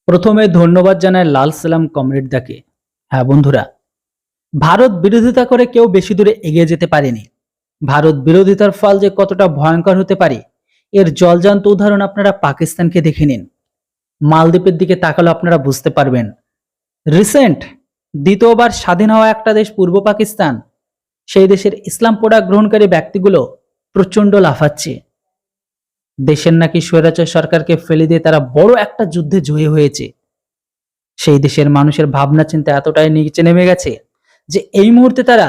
প্রথমে ধন্যবাদ জানাই লাল সালাম কমরেডদাকে। হ্যাঁ বন্ধুরা, ভারত বিরোধিতা করে কেউ বেশি দূরে এগিয়ে যেতে পারেনি। ভারত বিরোধিতার ফল যে কতটা ভয়ঙ্কর হতে পারে এর জলজান্ত উদাহরণ আপনারা পাকিস্তানকে দেখে নিন। মালদ্বীপের দিকে তাকালে আপনারা বুঝতে পারবেন। রিসেন্ট দ্বিতীয়বার স্বাধীন হওয়া একটা দেশ পূর্ব পাকিস্তান, সেই দেশের ইসলাম প্রোডাক্ট গ্রহণকারী ব্যক্তিগুলো প্রচন্ড লাফাচ্ছে। দেশের নাকি স্বৈরাচার সরকারকে ফেলে দিয়ে তারা বড় একটা যুদ্ধে জয়ী হয়েছে। সেই দেশের মানুষের ভাবনা চিন্তা এতটাই নিচে নেমে গেছে যে এই মুহূর্তে তারা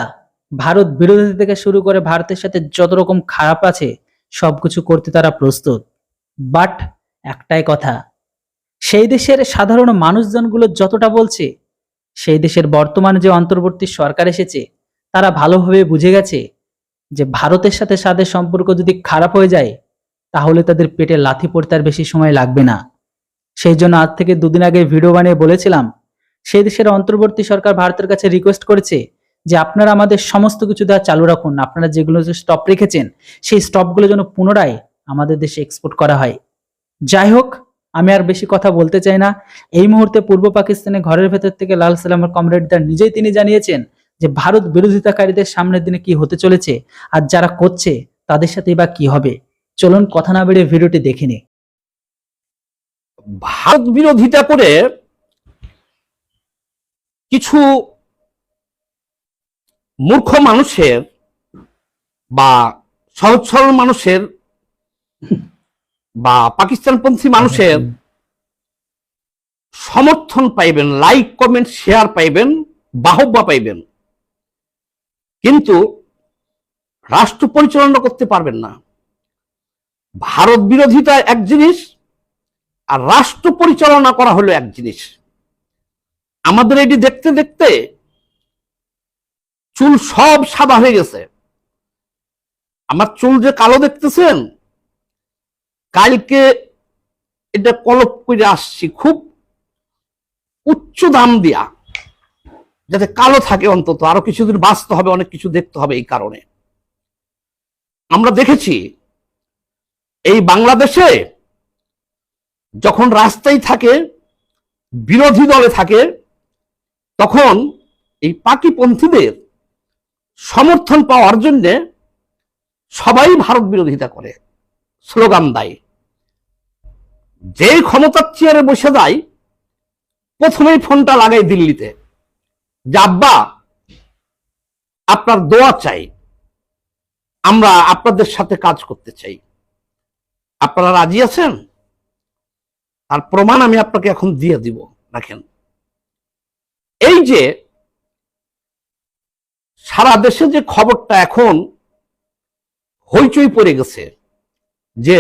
ভারত বিরোধী থেকে শুরু করে ভারতের সাথে যত রকম খারাপ আছে সবকিছু করতে তারা প্রস্তুত। বাট একটাই কথা, সেই দেশের সাধারণ মানুষজনগুলো যতটা বলছে, সেই দেশের বর্তমানে যে অন্তর্বর্তী সরকার এসেছে তারা ভালোভাবে বুঝে গেছে যে ভারতের সাথে তাদের সম্পর্ক যদি খারাপ হয়ে যায় তাহলে তাদের পেটে লাথি পড়তে আর বেশি সময় লাগবে না। সেই জন্য আজ থেকে দুদিন আগে ভিডিও বানিয়ে বলেছিলাম, সেই দেশের অন্তর্বর্তী সরকার ভারতের কাছে রিকোয়েস্ট করেছে যে আপনারা আমাদের সমস্ত কিছু দেওয়া চালু রাখুন, আপনারা যেগুলো স্টপ রেখেছেন সেই স্টপগুলো যেন পুনরায় আমাদের দেশে এক্সপোর্ট করা হয়। যাই হোক, আমি আর বেশি কথা বলতে চাই না। এই মুহূর্তে পূর্ব পাকিস্তানে ঘরের ভেতর থেকে লাল সালামের কমরেডদার নিজেই তিনি জানিয়েছেন যে ভারত বিরোধিতাকারীদের সামনের দিনে কি হতে চলেছে আর যারা করছে তাদের সাথে বা কি হবে। চলুন কথা না বেড়ে ভিডিওটি দেখে নিই। ভারত বিরোধিতা করে কিছু মূর্খ মানুষের বা সহজ সরল মানুষের বা পাকিস্তানপন্থী মানুষের সমর্থন পাইবেন, লাইক কমেন্ট শেয়ার পাইবেন, বাহবা পাইবেন, কিন্তু রাষ্ট্র পরিচালনা করতে পারবেন না। ভারত বিরোধিতা এক জিনিস আর রাষ্ট্র পরিচালনা করা হলো এক জিনিস। আমাদের এটি দেখতে দেখতে চুল সব সাদা হয়ে গেছে। আমার চুল যে কালো দেখতেছেন, কালকে এটা কলপ করে আসছি খুব উচ্চ দাম দিয়া, যাতে কালো থাকে, অন্তত আরো কিছুদিন বাঁচতে হবে, অনেক কিছু দেখতে হবে। এই কারণে আমরা দেখেছি এই বাংলাদেশে যখন রাস্তায় থাকে, বিরোধী দলে থাকে, তখন এই পাকিপন্থীদের সমর্থন পাওয়ার জন্য সবাই ভারত বিরোধিতা করে, স্লোগান দেয়। যেই ক্ষমতার চেয়ারে বসে যায় প্রথমেই ফোনটা লাগাই দিল্লিতে যে আব্বা আপনার দোয়া চাই, আমরা আপনাদের সাথে কাজ করতে চাই, আপনারা রাজি আছেন? তার প্রমাণ আমি আপনাকে এখন দিয়ে দিব। দেখেন, এই যে সারা দেশে যে খবরটা এখন হইচই পড়ে গেছে যে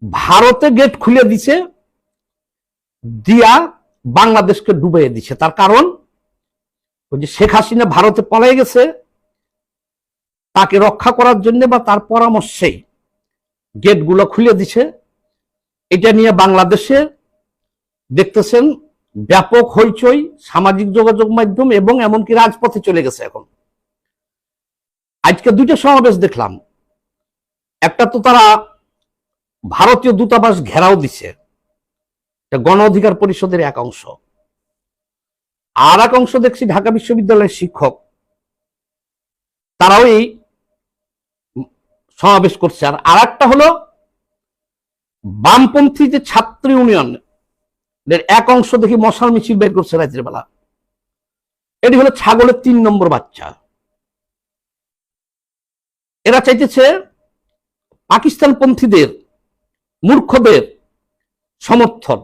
ভারতে গেট খুলে দিছে, দিয়া বাংলাদেশকে ডুবিয়ে দিছে। তার কারণ ওই যে শেখ হাসিনা ভারতে পলাই গেছে, তাকে রক্ষা করার জন্য বা তার পরামর্শেই গেটগুলো খুলে দিছে। এটা নিয়ে বাংলাদেশে দেখতেছেন ব্যাপক হইচই, সামাজিক যোগাযোগ মাধ্যম এবং এমনকি রাজপথে চলে গেছে। এখন আজকে দুইটা সমাবেশ দেখলাম, একটা তো তারা ভারতীয় দূতাবাস ঘেরাও দিছে, গণ অধিকার পরিষদের এক অংশ, আর এক অংশ দেখছি ঢাকা বিশ্ববিদ্যালয়ের শিক্ষক, তারাও এই সমাবেশ করছে। আর একটা হলো বামপন্থী যে ছাত্র ইউনিয়ন এক অংশ দেখি মশাল মিছিল বের করছে রাতের বেলা। এটি হলো ছাগলের 3 নম্বর বাচ্চা। এরা চাইতেছে পাকিস্তানপন্থীদের, মূর্খদের সমর্থন,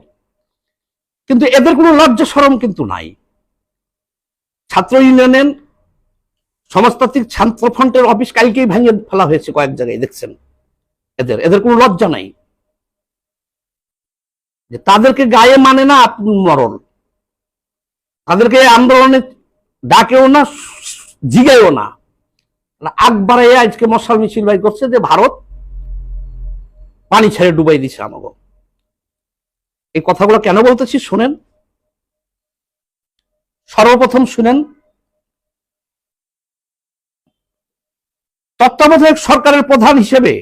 কিন্তু এদের কোনো লজ্জা শরম কিন্তু নাই। ছাত্র ইউনিয়নের সমাজতান্ত্রিক ছাত্র ফ্রন্টের অফিস কালকেই ভেঙে ফেলা হয়েছে কয়েক জায়গায়, দেখছেন। এদের কোনো লজ্জা নাই, যে তাদেরকে গায়ে মানে না আপন মরণ, তাদেরকে আন্দোলনে ডাকেও না, জিগায়ও না। আকবর আজকে মশাল মিছিল বাই করছে যে ভারত পানি ছেড়ে ডুবাই দিছে আমাকে। এই কথাগুলো কেন বলতেছি শুনেন। সর্বপ্রথম শুনেন, তত্ত্বাবধায়ক সরকারের প্রধান হিসেবে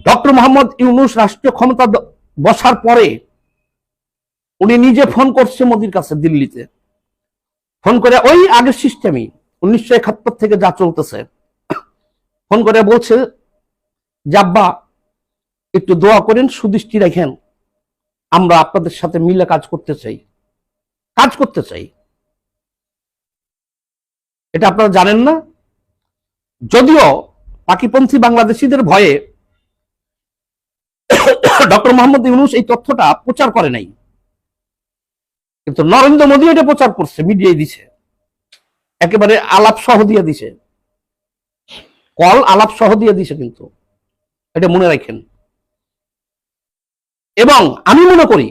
ডক্টর মোহাম্মদ ইউনূস রাষ্ট্রীয় ক্ষমতা বসার পরে উনি নিজে ফোন করছে মোদির কাছে দিল্লিতে, ফোন করে ওই আগের সিস্টেমই 1971 থেকে যা চলতেছে, ফোন করে বলছে যে আব্বা একটু দোয়া করেন, সুদৃষ্টি রাখেন, আমরা আপনাদের সাথে মিলে কাজ করতে চাই। এটা আপনারা জানেন না, যদিও পাকিপন্থী বাংলাদেশিদের ভয়ে ডক্টর মোহাম্মদ ইউনূস এই তথ্যটা প্রচার করে নাই, কিন্তু নরেন্দ্র মোদী এটা প্রচার করছে, মিডিয়ায় দিছে, একেবারে আলাপ সহ দিয়ে দিছে, কল আলাপ সহ দিয়ে দিছে, কিন্তু এটা মনে রাখেন। এবং আমি মনে করি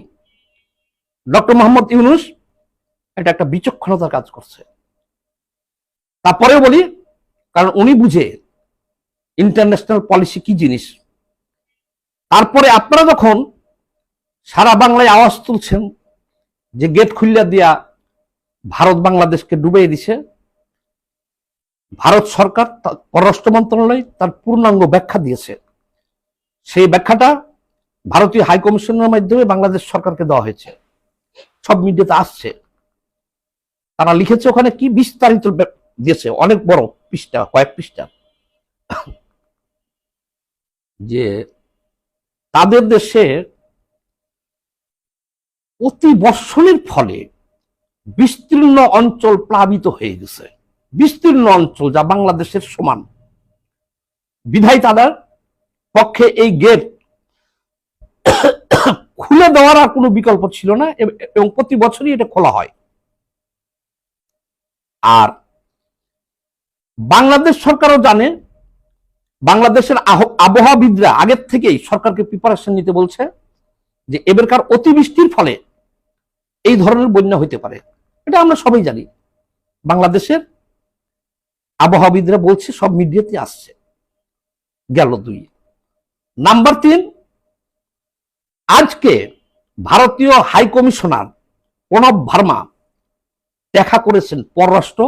ডক্টর মোহাম্মদ ইউনূস এটা একটা বিচক্ষণতার কাজ করছে। তারপরেও বলি, কারণ উনি বুঝে ইন্টারন্যাশনাল পলিসি কি জিনিস। তারপরে আপনারা যখন সারা বাংলায় আওয়াজ তুলছেন যে গেট খুলিয়া দিয়া ভারত বাংলাদেশকে ডুবিয়ে দিছে, ভারত সরকার পররাষ্ট্র মন্ত্রণালয় তার পূর্ণাঙ্গ ব্যাখ্যা দিয়েছে। সেই ব্যাখ্যাটা ভারতীয় হাই কমিশনের মাধ্যমে বাংলাদেশ সরকারকে দেওয়া হয়েছে, সব মিডিয়াতে আসছে। তারা লিখেছে ওখানে কি বিস্তারিত দিয়েছে, অনেক বড় পৃষ্ঠা, কয়েক পৃষ্ঠা, যে তাদের দেশে অতি বর্ষণের ফলে বিস্তীর্ণ অঞ্চল প্লাবিত হয়ে গেছে, বিস্তীর্ণ অঞ্চল যা বাংলাদেশের সমান, বিধায় তাদের পক্ষে এই গেট খুলে দেওয়ার আর কোনো বিকল্প ছিল না, এবং প্রতি বছরই এটা খোলা হয়। আর বাংলাদেশ সরকারও জানে, বাংলাদেশের আবহাওয়াবিদরা আগের থেকেই সরকারকে প্রিপারেশন নিতে বলছে যে এবারকার অতিবৃষ্টির ফলে এই ধরনের বন্যা হইতে পারে। এটা আমরা সবাই জানি, বাংলাদেশের আবহাওয়াবিদরা বলছে, সব মিডিয়াতে আসছে। গেল 2। নাম্বার 3, আজকে ভারতীয় হাই কমিশনার প্রণব ভার্মা দেখা করেছেন পররাষ্ট্র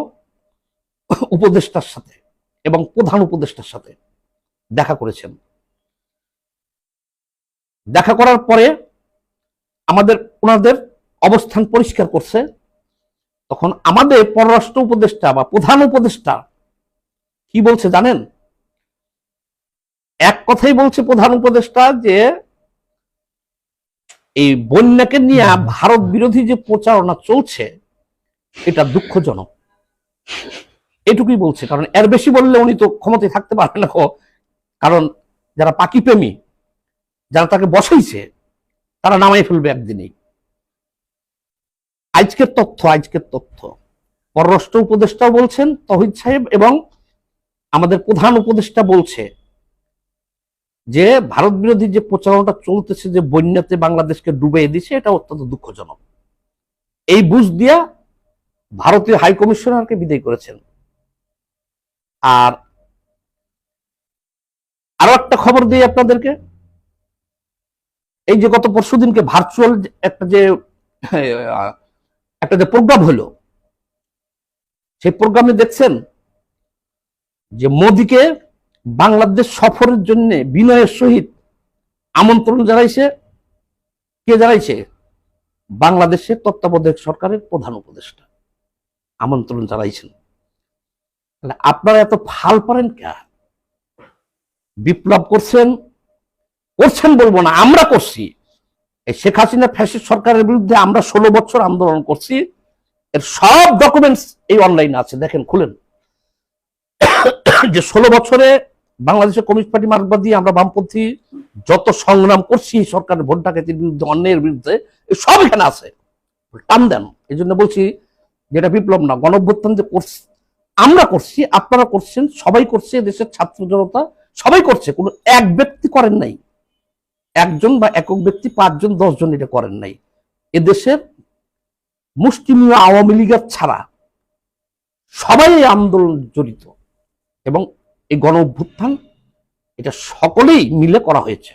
উপদেষ্টার সাথে এবং প্রধান উপদেষ্টার সাথে দেখা করেছেন। দেখা করার পরে ওনাদের অবস্থান পরিষ্কার করছে। তখন আমাদের পররাষ্ট্র উপদেষ্টা বা প্রধান উপদেষ্টা কি বলছে জানেন? এক কথাই বলছে প্রধান উপদেষ্টা যে এই বন্যাকে নিয়ে ভারত বিরোধী যে প্রচারণা চলছে এটা দুঃখজনক, এটুকুই বলছে। কারণ এর বেশি বললে উনি তো ক্ষমতায় থাকতে পারবেন না, কারণ যারা পাকি প্রেমী, যারা তাকে বসাইছে, তারা নামাই ফেলবে একদিনেই। আজকের তথ্য পররাষ্ট্র উপদেষ্টাও বলছেন তৌহিদ সাহেব, এবং আমাদের প্রধান উপদেষ্টা বলছে যে ভারত বিরোধী যে প্রচারণাটা চলতেছে, যে বন্যাতে বাংলাদেশকে ডুবিয়ে দিচ্ছে, এটা অত্যন্ত দুঃখজনক। এই বুঝ দিয়া ভারতীয় হাই কমিশনারকে বিদায় করেছেন। আর আরো একটা খবর দিই আপনাদেরকে, এই যে গত পরশুদিনকে ভার্চুয়াল একটা যে প্রোগ্রাম হলো, সেই প্রোগ্রামে দেখছেন যে মোদিকে বাংলাদেশ সফরের জন্য বিনয়ের সহিত আমন্ত্রণ জানাইছে। কে জানাইছে? বাংলাদেশের তত্ত্বাবধায়ক সরকারের প্রধান উপদেষ্টা আমন্ত্রণ জানাইছেন। তাহলে আপনারা এত ফাল পারেন কে? বিপ্লব করছেন বলবো না, আমরা করছি। এই শেখ হাসিনা ফ্যাসিস্ট সরকারের বিরুদ্ধে আমরা 16 বছর আন্দোলন করছি, এর সব ডকুমেন্টস এই অনলাইনে আছে, দেখেন, খুলেন। যে 16 বছরে বাংলাদেশের কমিউনিস্ট পার্টি মার্কা দিয়ে আমরা বামপন্থী যত সংগ্রাম করছি সরকারের ভোট ডাকাতির বিরুদ্ধে, অন্যায়ের বিরুদ্ধে, সব এখানে আছে। টান দেন। এই জন্য বলছি যেটা বিপ্লব না, গণঅভ্যুত্থান যে করছি আমরা করছি, আপনারা করছেন, সবাই করছে, দেশের ছাত্র জনতা সবাই করছে। কোনো এক ব্যক্তি করেন নাই, একজন বা একক ব্যক্তি, 5 জন 10 জন এটা করেন নাই। এদেশের মুষ্টিমেয় আওয়ামী লীগের ছাড়া সবাই এই আন্দোলন জড়িত, এবং এই গণ অভ্যুত্থান এটা সকলেই মিলে করা হয়েছে,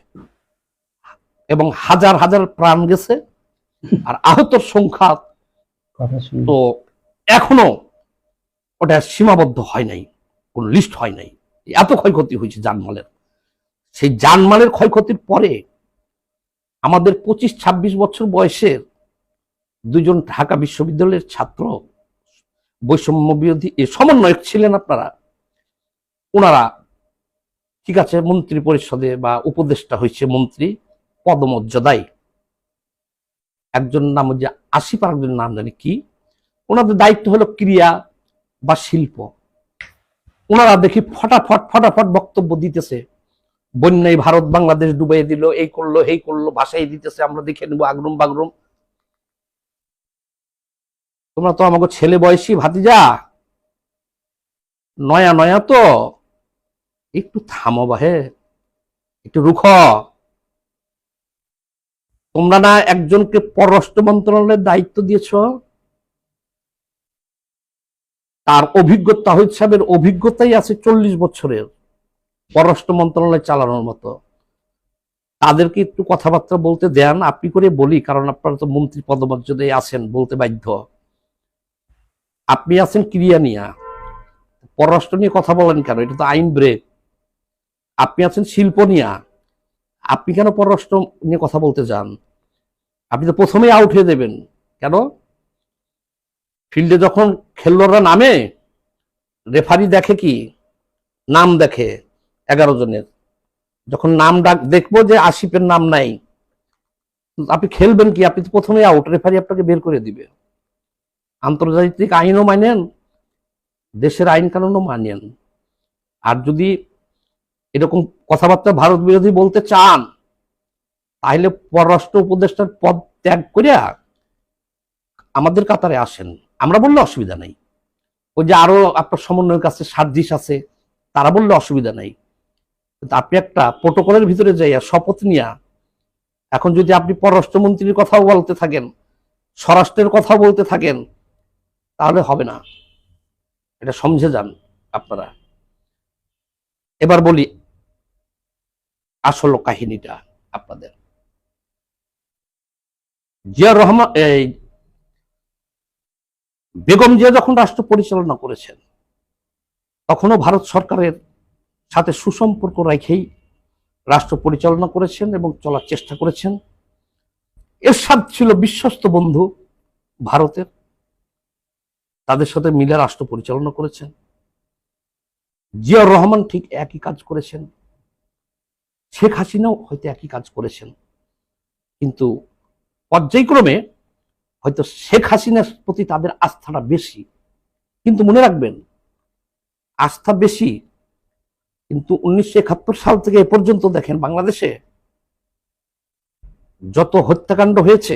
এবং হাজার হাজার প্রাণ গেছে। আর আহতর সংখ্যা তো এখনো ওটা সীমাবদ্ধ হয় নাই, কোন লিস্ট হয় নাই। এত ক্ষয়ক্ষতি হয়েছে জানমালের। সেই জানমালের ক্ষয়ক্ষতির পরে আমাদের 25-26 বছর বয়সের দুজন ঢাকা বিশ্ববিদ্যালয়ের ছাত্র, বৈষম্য বিরোধী সমন্বয়ক ছিলেন আপনারা। ওনারা ঠিক আছে মন্ত্রী পরিষদে বা উপদেষ্টা হয়েছে, মন্ত্রী পদমর্যাদায়। একজন নাম হচ্ছে আসিফ, আর একজন নাম জানি কি। ওনাদের দায়িত্ব হলো ক্রিয়া বা শিল্প। ওনারা দেখি ফটাফট ফটাফট বক্তব্য দিতেছে, বন্যায় ভারত বাংলাদেশ ডুবাই দিল, এই করলো এই করলো, ভাষাই দিতেছে, আমরা দেখে নেবো আগরুম বাগরুম। তোমরা তো আমাকে ছেলে বয়সী ভাতিজা, নয়া নয়া তো, একটু থামো বাহে, একটু রুখ। তোমরা না একজনকে পররাষ্ট্র মন্ত্রণালয়ের দায়িত্ব দিয়েছ, তার অভিজ্ঞতা, তাহিদ সাহেবের অভিজ্ঞতাই আছে 40 বছরের পররাষ্ট্র মন্ত্রণালয় চালানোর মতো। তাদেরকে একটু কথাবার্তা বলতে দেন। আপনি করে বলি, কারণ আপনারা তো মন্ত্রী পদমর্যাদায় আছেন, বলতে বাধ্য। আপনি আছেন ক্রিয়া নিয়ে, পররাষ্ট্র নিয়ে কথা বলেন কেন? এটা তো আইন ব্রেক। আপনি আছেন শিল্প নিয়ে, আপনি কেন পররাষ্ট্র নিয়ে কথা বলতে যান? আপনি তো প্রথমেই আউট হয়ে দেবেন। কেন? ফিল্ডে যখন খেলোয়াড়রা নামে, রেফারি দেখে কি? নাম দেখে 11 জনের। যখন নাম ডাক দেখবো যে আসিফের নাম নাই, আপনি খেলবেন কি? আপনি তো প্রথমেই আউট, রেফারি আপনাকে বের করে দিবে। আন্তর্জাতিক আইনও মানেন, দেশের আইন কানুনও মানেন। আর যদি এরকম কথাবার্তা ভারত বিরোধী বলতে চান, তাহলে পররাষ্ট্র উপদেষ্টার পদ ত্যাগ করিয়া আমাদের কাতারে আসেন। আমরা বললে অসুবিধা নাই। ওই যে আরো আপনার সমন্বয়ের কাছে সার্জিস আছে, তারা বললে অসুবিধা নাই। কিন্তু আপনি একটা প্রোটোকলের ভিতরে যাইয়া শপথ নিয়া, এখন যদি আপনি পররাষ্ট্রমন্ত্রীর কথাও বলতে থাকেন, স্বরাষ্ট্রের কথাও বলতে থাকেন, তাহলে হবে না। এটা সমঝে যান আপনারা। এবার বলি আসল কাহিনীটা আপনাদের। জিয়া রহমান, বেগম জিয়া যখন রাষ্ট্র পরিচালনা করেছেন, তখনও ভারত সরকারের সাথে সুসম্পর্ক রেখেই রাষ্ট্র পরিচালনা করেছেন এবং চলার চেষ্টা করেছেন। এরশাদ ছিল বিশ্বস্ত বন্ধু ভারতের, তাদের সাথে মিলে রাষ্ট্র পরিচালনা করেছেন। জিয়াউর রহমান ঠিক একই কাজ করেছেন, শেখ হাসিনাও হয়তো একই কাজ করেছেন। কিন্তু পর্যায়ক্রমে হয়তো শেখ হাসিনার প্রতি তাদের আস্থাটা বেশি। কিন্তু মনে রাখবেন, আস্থা বেশি, কিন্তু 1971 সাল থেকে এ পর্যন্ত দেখেন বাংলাদেশে যত হত্যাকাণ্ড হয়েছে,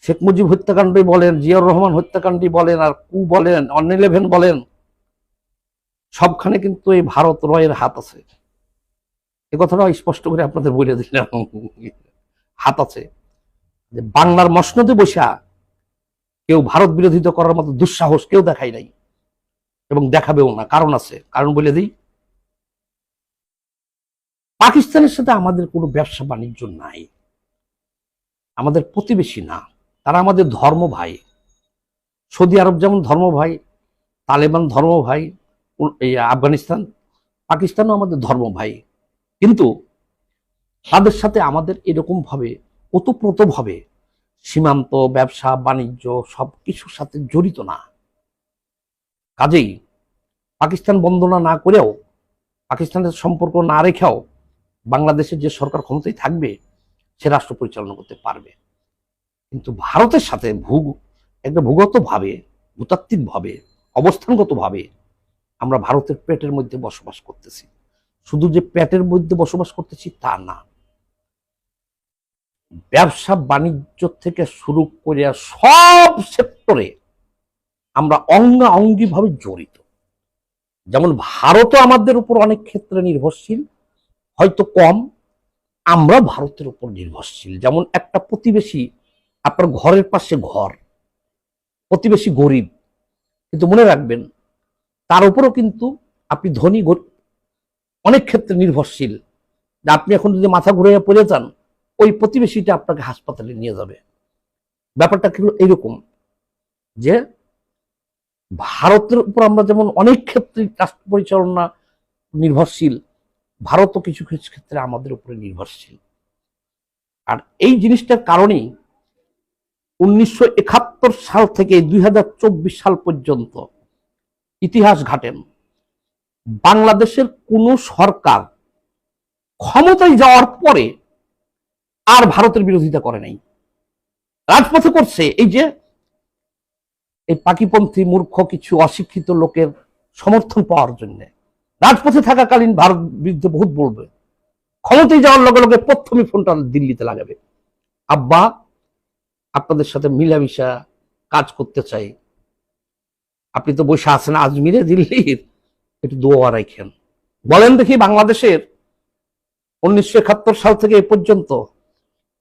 শেখ মুজিব হত্যাকাণ্ডই বলেন, জিয়াউর রহমান হত্যাকাণ্ডই বলেন, আর কু বলেন, 11 বলেন, সবখানে কিন্তু এই ভারত রয়ের হাত আছে। এ কথাটা স্পষ্ট করে আপনাদের বলে দিলাম, হাত আছে। যে বাংলার মসনদে বসা কেউ ভারত বিরোধিতা করার মতো দুঃসাহস কেউ দেখাই নাই এবং দেখাবেও না। কারণ আছে, কারণ বলে দিই। পাকিস্তানের সাথে আমাদের কোনো ব্যবসা বাণিজ্য নাই, আমাদের প্রতিবেশী না, তারা আমাদের ধর্ম ভাই। সৌদি আরব যেমন ধর্ম ভাই, তালেবান ধর্ম ভাই, আফগানিস্তান, পাকিস্তানও আমাদের ধর্ম ভাই। কিন্তু তাদের সাথে আমাদের এরকম ভাবে ওতপ্রোত ভাবে সীমান্ত, ব্যবসা বাণিজ্য সবকিছুর সাথে জড়িত না। কাজেই পাকিস্তান বন্দনা না করেও, পাকিস্তানের সম্পর্ক না রেখেও বাংলাদেশের যে সরকার ক্ষমতায় থাকবে, সে রাষ্ট্র পরিচালনা করতে পারবে। কিন্তু ভারতের সাথে একটা ভূগত ভাবে, ভূতাত্ত্বিক ভাবে, অবস্থানগত ভাবে আমরা ভারতের পেটের মধ্যে বসবাস করতেছি। শুধু যে পেটের মধ্যে বসবাস করতেছি তা না, ব্যবসা বাণিজ্য থেকে শুরু করে সব সেক্টরে আমরা অঙ্গাঅঙ্গি ভাবে জড়িত। যেমন ভারতও আমাদের উপর অনেক ক্ষেত্রে নির্ভরশীল, হয়তো কম, আমরা ভারতের উপর নির্ভরশীল। যেমন একটা প্রতিবেশী, আপনার ঘরের পাশে ঘর, প্রতিবেশী গরিব, কিন্তু মনে রাখবেন তার উপরও কিন্তু আপনি ধনী অনেক ক্ষেত্রে নির্ভরশীল। আপনি এখন যদি মাথা ঘুরে পড়ে যান, ওই প্রতিবেশীটা আপনাকে হাসপাতালে নিয়ে যাবে। ব্যাপারটা কিন্তু এইরকম যে ভারতের উপর আমরা যেমন অনেক ক্ষেত্রে রাষ্ট্র পরিচালনা নির্ভরশীল, ভারতও কিছু কিছু ক্ষেত্রে আমাদের উপরে নির্ভরশীল। আর এই জিনিসটার কারণেই 1971 সাল থেকে 2024 সাল পর্যন্ত ইতিহাস ঘাটেন, বাংলাদেশের কোন সরকার ক্ষমতায় যাওয়ার পরে আর ভারতের বিরোধিতা করে নাই। রাজপথে করছে এই যে এই পাকিপন্থী মূর্খ কিছু অশিক্ষিত লোকের সমর্থন পাওয়ার জন্য। রাজপথে থাকাকালীন ভারত বিরুদ্ধে বহুত বলবে, ক্ষমতায় যাওয়ার লগে লগে প্রথমে ফোনটা দিল্লিতে লাগাবে, আব্বা আপনাদের সাথে মিলামিশা কাজ করতে চাই, আপনি তো বসে আছেন আজমিরে দিল্লির, একটু দোয়া রাখেন। বলেন দেখি বাংলাদেশের 1971 সাল থেকে এ পর্যন্ত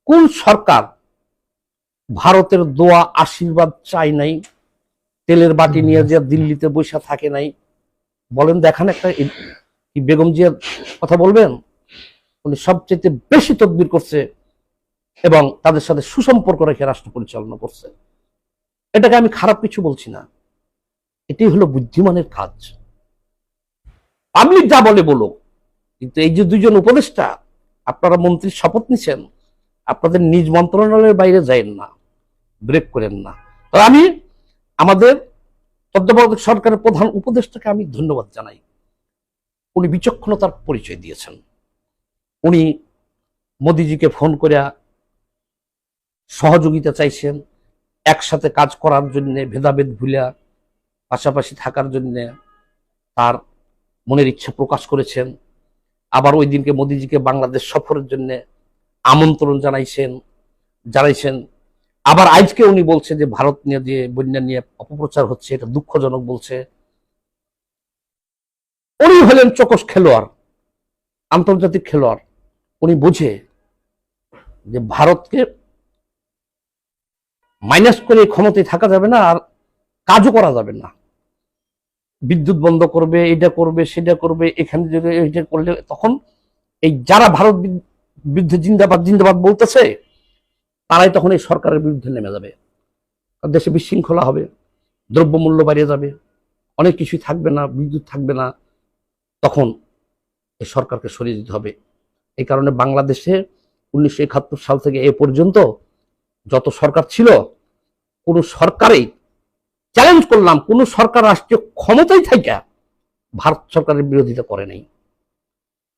কোন সরকার ভারতের দোয়া আশীর্বাদ চাই নাই, তেলের বাটি নিয়ে যে দিল্লিতে বসে থাকে নাই? বলেন দেখান একটা। বেগম জিয়ার কথা বলবেন? উনি সবচেয়ে বেশি তদবির করছে এবং তাদের সাথে সুসম্পর্ক রেখে রাষ্ট্র পরিচালনা করছে। এটাকে আমি খারাপ কিছু বলছি না, এটাই হলো বুদ্ধিমানের কাজ। পাবলিক যা বলে বলো, কিন্তু এই যে দুইজন উপদেষ্টা, আপনারা মন্ত্রীর শপথ নিছেন, আপনাদের নিজ মন্ত্রণালয়ের বাইরে যাইন না, ব্রেক করেন না। তো আমি আমাদের তত্ত্বাবধায়ক সরকারের প্রধান উপদেষ্টাকে আমি ধন্যবাদ জানাই। উনি বিচক্ষণতার পরিচয় দিয়েছেন। উনি মোদিজিকে ফোন করে সহযোগিতা চাইছেন, একসাথে কাজ করার জন্য, ভেদাভেদ ভুলিয়া পাশাপাশি থাকার জন্য তার মনের ইচ্ছা প্রকাশ করেছেন। আবার ওই দিনকে মোদিজিকে বাংলাদেশ সফরের জন্য আমন্ত্রণ জানাইছেন। আবার আজকে উনি বলছে যে ভারত নিয়ে যে বন্যা নিয়ে অপপ্রচার হচ্ছে, এটা দুঃখজনক বলছে। উনি হলেন চকস খেলোয়াড়, আন্তর্জাতিক খেলোয়াড়। উনি বুঝে যে ভারতকে মাইনাস করে ক্ষমতায় থাকা যাবে না, আর কাজও করা যাবে না। বিদ্যুৎ বন্ধ করবে, এটা করবে, সেটা করবে, এখানে যদি এটা করলে তখন এই যারা ভারত বিরুদ্ধে জিন্দাবাদ জিন্দাবাদ বলতেছে, তারাই তখন এই সরকারের বিরুদ্ধে নেমে যাবে। দেশে বিশৃঙ্খলা হবে, দ্রব্যমূল্য বাড়িয়ে যাবে, অনেক কিছুই থাকবে না, বিদ্যুৎ থাকবে না, তখন এই সরকারকে সরিয়ে দিতে হবে। এই কারণে বাংলাদেশে 1971 সাল থেকে এ পর্যন্ত যত সরকার ছিল, কোন সরকারেই, চ্যালেঞ্জ করলাম, কোন সরকার রাষ্ট্রীয় ক্ষমতায় থাকা ভারত সরকারের বিরোধিতা করে নাই।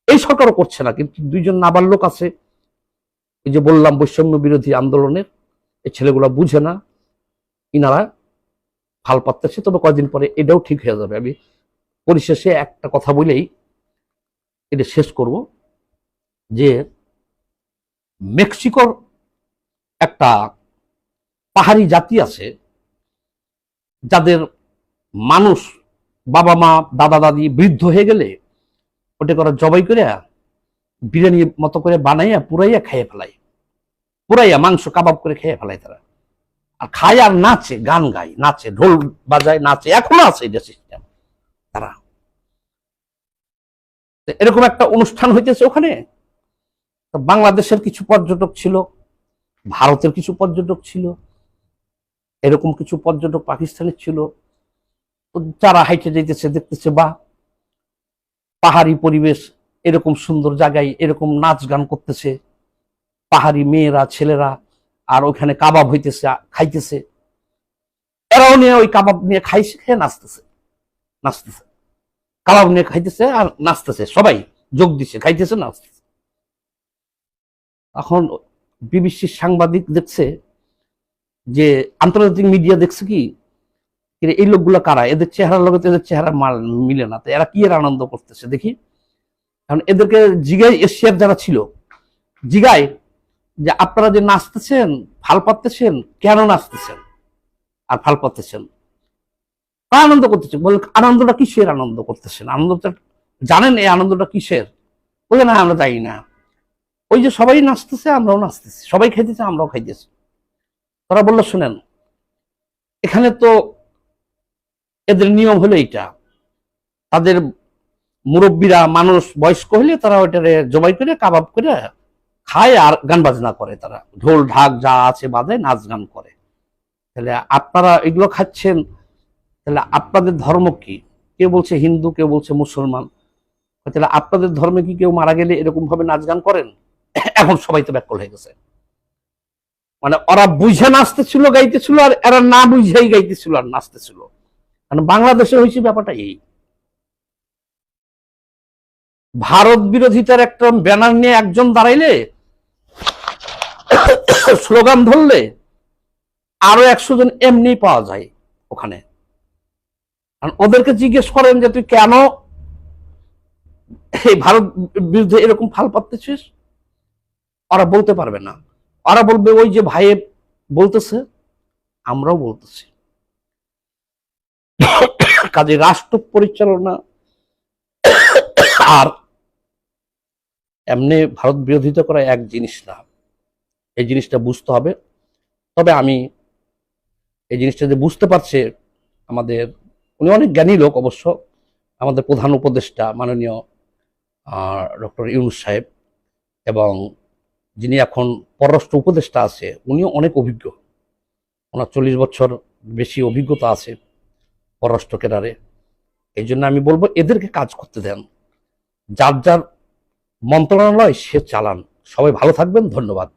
এই সরকারও করছে না। কিন্তু দুইজন নাবাল লোক আছে, এই যে বললাম বৈষম্য বিরোধী আন্দোলনের, এই ছেলেগুলা বুঝে না, ইনারা ফাল পাচ্ছে। তবে কয়েকদিন পরে এটাও ঠিক হয়ে যাবে। আমি পরিশেষে একটা কথা বলেই এটা শেষ করব, যে মেক্সিকোর একটা পাহাড়ি জাতি আছে, যাদের মানুষ বাবা মা দাদা দাদি বৃদ্ধ হয়ে গেলে ওটা করে জবাই করে বিরিয়ানি মতো করে বানাইয়া পুরাইয়া খেয়ে ফেলায়, পুরাইয়া মাংস কাবাব করে খেয়ে ফেলায় তারা। আর খায় আর নাচে, গান গায়, নাচে, ঢোল বাজায়, নাচে, এখনো আছে এটা সিস্টেম। তারা এরকম একটা অনুষ্ঠান হইতেছে ওখানে। বাংলাদেশের কিছু পর্যটক ছিল, ভারতের কিছু পর্যটক ছিল, এরকম কিছু পর্যটক পাকিস্তানের ছিল। যারা হাইটে যাইতেছে, দেখতেছে বা পাহাড়ি পরিবেশ, এরকম সুন্দর জায়গায় এরকম নাচ গান করতেছে পাহাড়ি মেয়েরা ছেলেরা, আর ওখানে কাবাব হইতেছে, খাইতেছে। এরাও নিয়ে ওই কাবাব নিয়ে খাইছে, খেয়ে নাচতেছে, কাবাব নিয়ে খাইতেছে আর নাচতেছে, সবাই যোগ দিচ্ছে, খাইতেছে, নাচতেছে। এখন বিবিসির সাংবাদিক দেখছে যে আন্তর্জাতিক মিডিয়া দেখছে কি এই লোকগুলা কারা, এদের চেহারার লগে এদের চেহারা মিলে না, তো এরা কি এর আনন্দ করতেছে দেখি। কারণ এদেরকে জিগাই, এশিয়ার যারা ছিল জিগায় যে আপনারা যে নাচতেছেন, ফাল পাততেছেন, কেন নাচতেছেন আর ফাল পাততেছেন, আনন্দ করতেছেন? বলে আনন্দটা কিসের আনন্দ করতেছেন, আনন্দটা জানেন এই আনন্দটা কিসের? বলে না আমরা জানি না, ওই যে সবাই নাচতেছে আমরাও নাচতেছি, সবাই খাইতেছে আমরাও খাইতেছি। তারা বললো শুনেন, এখানে তো এদের নিয়ম হলো এইটা, তাদের মুরব্বীরা মানুষ বয়স্ক হলে তারা ওইটারে জবাই করে কাবাব করে খায় আর গান বাজনা করে, তারা ঢোল ঢাক যা আছে বাজায়, নাচ গান করে। তাহলে আপনারা এগুলো খাচ্ছেন, তাহলে আপনাদের ধর্ম কি? কেউ বলছে হিন্দু, কেউ বলছে মুসলমান। তাহলে আপনাদের ধর্মে কি কেউ মারা গেলে এরকম ভাবে নাচ গান করেন? এখন সবাই তো ব্যাকুল হয়ে গেছে। মানে ওরা বুঝে নাচতেছিল গাইতেছিল, আর এরা না বুঝেই গাইতেছিল আর নাচতেছিল। মানে বাংলাদেশে হয়েছে ব্যাপারটা এই, ভারত বিরোধিতার একটা ব্যানার নিয়ে একজন দাঁড়াইলে, স্লোগান ধরলে আরো 100 জন এমনি পাওয়া যায় ওখানে। ওদেরকে জিজ্ঞেস করেন যে তুই কেন এই ভারত বিরুদ্ধে এরকম ফাল পাততেছিস, ওরা বলতে পারবে না। ওরা বলবে ওই যে ভাই বলতেছে, আমরাও বলতেছি। কাজে রাষ্ট্র পরিচালনা আর এমনি ভারত বিরোধিতা করা এক জিনিস না, এই জিনিসটা বুঝতে হবে। তবে আমি এই জিনিসটা যে বুঝতে পারছে আমাদের, উনি অনেক জ্ঞানী লোক অবশ্য, আমাদের প্রধান উপদেষ্টা মাননীয় ডক্টর ইউনূস সাহেব, এবং যিনি এখন পররাষ্ট্র উপদেষ্টা আছে উনিও অনেক অভিজ্ঞ, ওনার 40 বছর বেশি অভিজ্ঞতা আছে পররাষ্ট্র কেডারে। এই জন্য আমি বলবো এদেরকে কাজ করতে দেন, যার যার মন্ত্রণালয় সে চালান। সবাই ভালো থাকবেন, ধন্যবাদ।